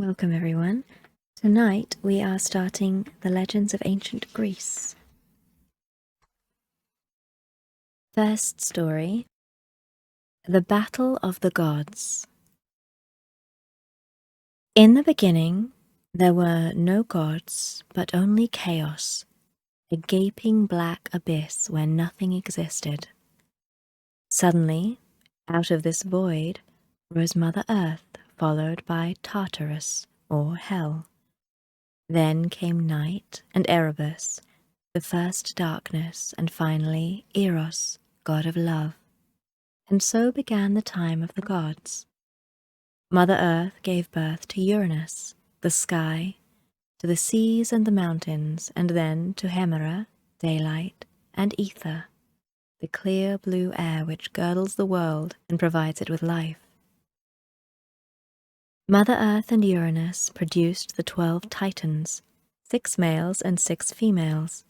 Welcome everyone. Tonight we are starting the Legends of Ancient Greece. First story, The Battle of the Gods. In the beginning there were no gods, but only chaos, a gaping black abyss where nothing existed. Suddenly, out of this void, rose Mother Earth, followed by Tartarus, or Hell. Then came night and Erebus, the first darkness, and finally Eros, god of love. And so began the time of the gods. Mother Earth gave birth to Uranus, the sky, to the seas and the mountains, and then to Hemera, daylight, and Ether, the clear blue air which girdles the world and provides it with life. Mother Earth and Uranus produced the 12 Titans, 6 males and 6 females,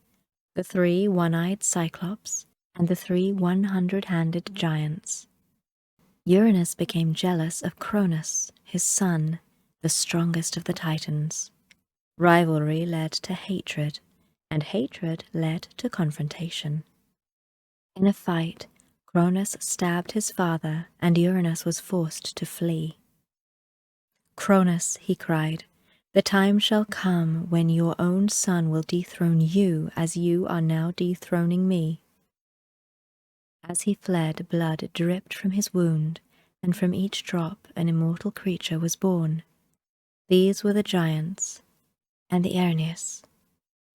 the 3 one-eyed Cyclops, and the 3 100-handed giants. Uranus became jealous of Cronus, his son, the strongest of the Titans. Rivalry led to hatred, and hatred led to confrontation. In a fight, Cronus stabbed his father, and Uranus was forced to flee. "Cronus," he cried, "the time shall come when your own son will dethrone you as you are now dethroning me." As he fled, blood dripped from his wound, and from each drop an immortal creature was born. These were the giants and the Erinyes.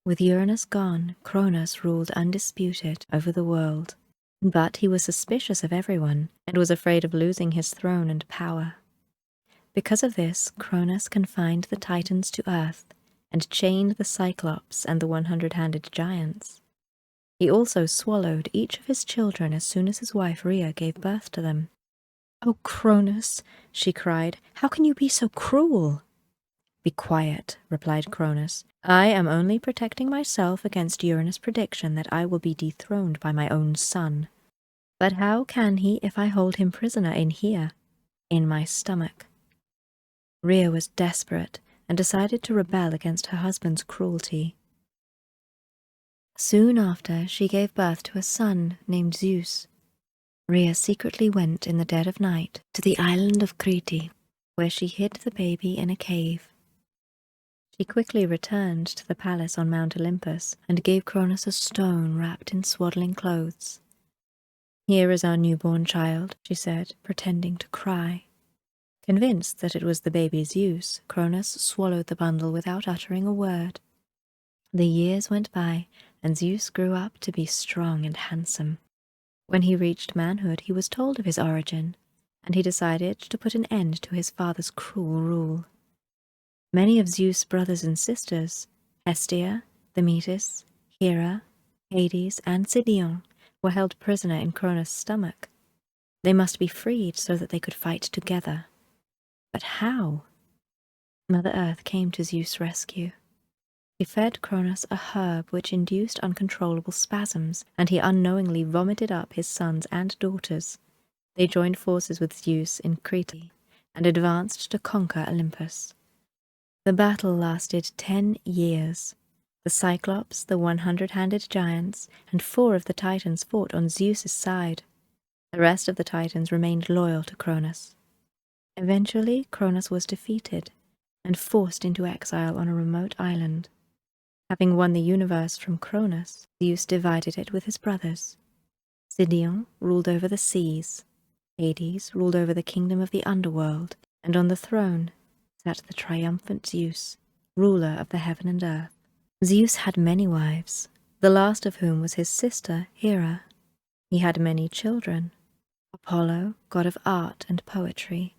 With Uranus gone, Cronus ruled undisputed over the world, but he was suspicious of everyone and was afraid of losing his throne and power. Because of this, Cronus confined the Titans to Earth and chained the Cyclops and the 100-handed giants. He also swallowed each of his children as soon as his wife Rhea gave birth to them. "Oh, Cronus," she cried, "how can you be so cruel?" "Be quiet," replied Cronus. "I am only protecting myself against Uranus' prediction that I will be dethroned by my own son. But how can he if I hold him prisoner in here, in my stomach?" Rhea was desperate and decided to rebel against her husband's cruelty. Soon after, she gave birth to a son named Zeus. Rhea secretly went in the dead of night to the island of Crete, where she hid the baby in a cave. She quickly returned to the palace on Mount Olympus and gave Cronus a stone wrapped in swaddling clothes. "Here is our newborn child," she said, pretending to cry. Convinced that it was the baby Zeus, Cronus swallowed the bundle without uttering a word. The years went by, and Zeus grew up to be strong and handsome. When he reached manhood, he was told of his origin, and he decided to put an end to his father's cruel rule. Many of Zeus' brothers and sisters, Hestia, Themis, Hera, Hades, and Sidion, were held prisoner in Cronus' stomach. They must be freed so that they could fight together. But how? Mother Earth came to Zeus' rescue. He fed Cronus a herb which induced uncontrollable spasms, and he unknowingly vomited up his sons and daughters. They joined forces with Zeus in Crete and advanced to conquer Olympus. The battle lasted 10 years. The Cyclops, the 100-handed giants, and 4 of the Titans fought on Zeus' side. The rest of the Titans remained loyal to Cronus. Eventually, Cronus was defeated and forced into exile on a remote island. Having won the universe from Cronus, Zeus divided it with his brothers. Sidion ruled over the seas, Hades ruled over the kingdom of the underworld, and on the throne sat the triumphant Zeus, ruler of the heaven and earth. Zeus had many wives, the last of whom was his sister Hera. He had many children: Apollo, god of art and poetry;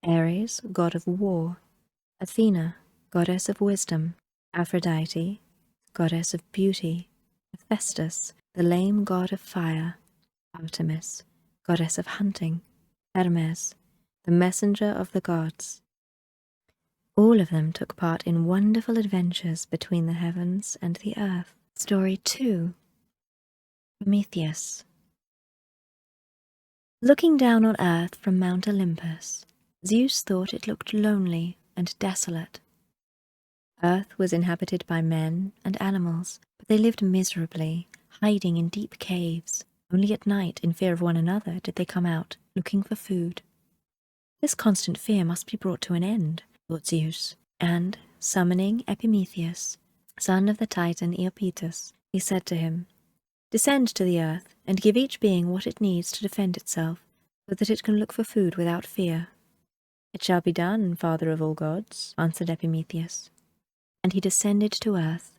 Ares, god of war; Athena, goddess of wisdom; Aphrodite, goddess of beauty; Hephaestus, the lame god of fire; Artemis, goddess of hunting; Hermes, the messenger of the gods. All of them took part in wonderful adventures between the heavens and the earth. Story 2. Prometheus. Looking down on Earth from Mount Olympus, Zeus thought it looked lonely and desolate. Earth was inhabited by men and animals, but they lived miserably, hiding in deep caves. Only at night, in fear of one another, did they come out, looking for food. This constant fear must be brought to an end, thought Zeus, and, summoning Prometheus, son of the Titan Iapetus, he said to him, "Descend to the earth, and give each being what it needs to defend itself, so that it can look for food without fear." "It shall be done, father of all gods," answered Prometheus. And he descended to earth.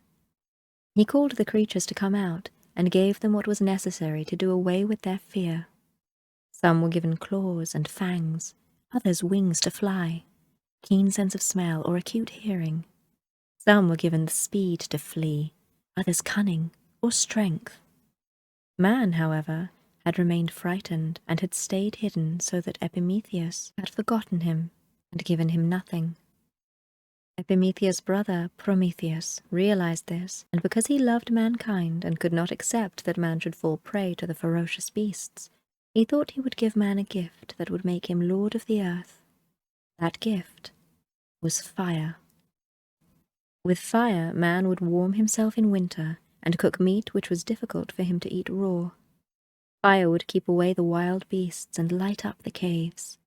He called the creatures to come out, and gave them what was necessary to do away with their fear. Some were given claws and fangs, others wings to fly, keen sense of smell or acute hearing. Some were given the speed to flee, others cunning or strength. Man, however, had remained frightened and had stayed hidden so that Prometheus had forgotten him and given him nothing. Prometheus' brother, Prometheus, realized this, and because he loved mankind and could not accept that man should fall prey to the ferocious beasts, he thought he would give man a gift that would make him lord of the earth. That gift was fire. With fire, man would warm himself in winter and cook meat which was difficult for him to eat raw. Fire would keep away the wild beasts and light up the caves.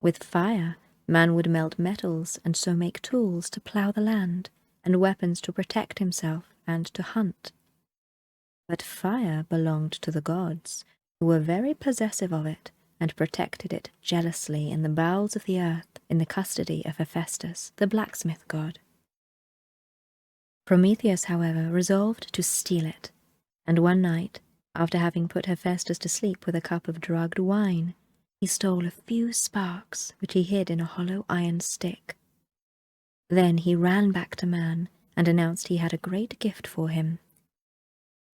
With fire, man would melt metals and so make tools to plough the land, and weapons to protect himself and to hunt. But fire belonged to the gods, who were very possessive of it, and protected it jealously in the bowels of the earth, in the custody of Hephaestus, the blacksmith god. Prometheus, however, resolved to steal it, and one night, after having put Hephaestus to sleep with a cup of drugged wine, he stole a few sparks which he hid in a hollow iron stick. Then he ran back to man and announced he had a great gift for him.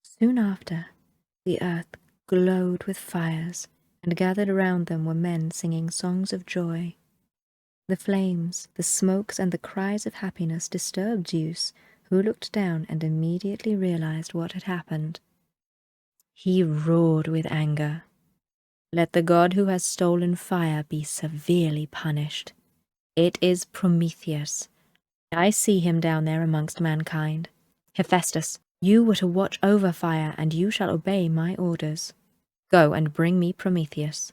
Soon after, the earth glowed with fires, and gathered around them were men singing songs of joy. The flames, the smokes, and the cries of happiness disturbed Zeus, who looked down and immediately realized what had happened. He roared with anger. "Let the god who has stolen fire be severely punished. It is Prometheus. I see him down there amongst mankind. Hephaestus, you were to watch over fire, and you shall obey my orders. Go and bring me Prometheus."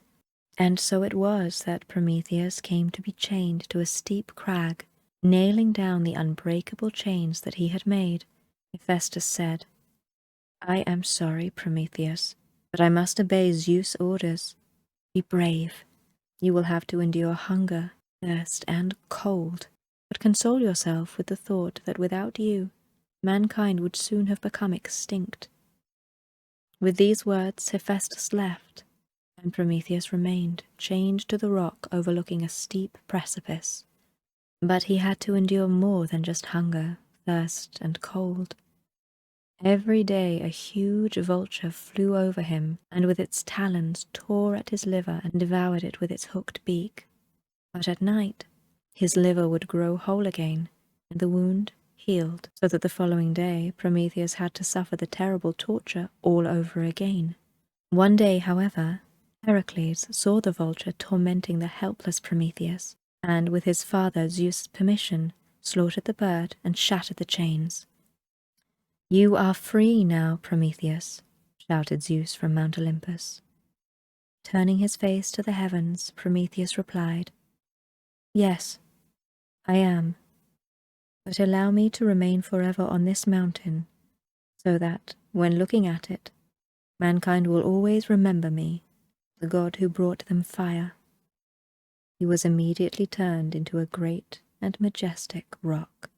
And so it was that Prometheus came to be chained to a steep crag, nailing down the unbreakable chains that he had made. Hephaestus said, "I am sorry, Prometheus, but I must obey Zeus' orders. Be brave. You will have to endure hunger, thirst, and cold, but console yourself with the thought that without you, mankind would soon have become extinct." With these words, Hephaestus left, and Prometheus remained, chained to the rock overlooking a steep precipice. But he had to endure more than just hunger, thirst, and cold. Every day a huge vulture flew over him, and with its talons tore at his liver and devoured it with its hooked beak. But at night, his liver would grow whole again, and the wound healed, so that the following day Prometheus had to suffer the terrible torture all over again. One day, however, Heracles saw the vulture tormenting the helpless Prometheus, and with his father Zeus' permission, slaughtered the bird and shattered the chains. "You are free now, Prometheus," shouted Zeus from Mount Olympus. Turning his face to the heavens, Prometheus replied, "Yes, I am. But allow me to remain forever on this mountain, so that, when looking at it, mankind will always remember me, the god who brought them fire." He was immediately turned into a great and majestic rock.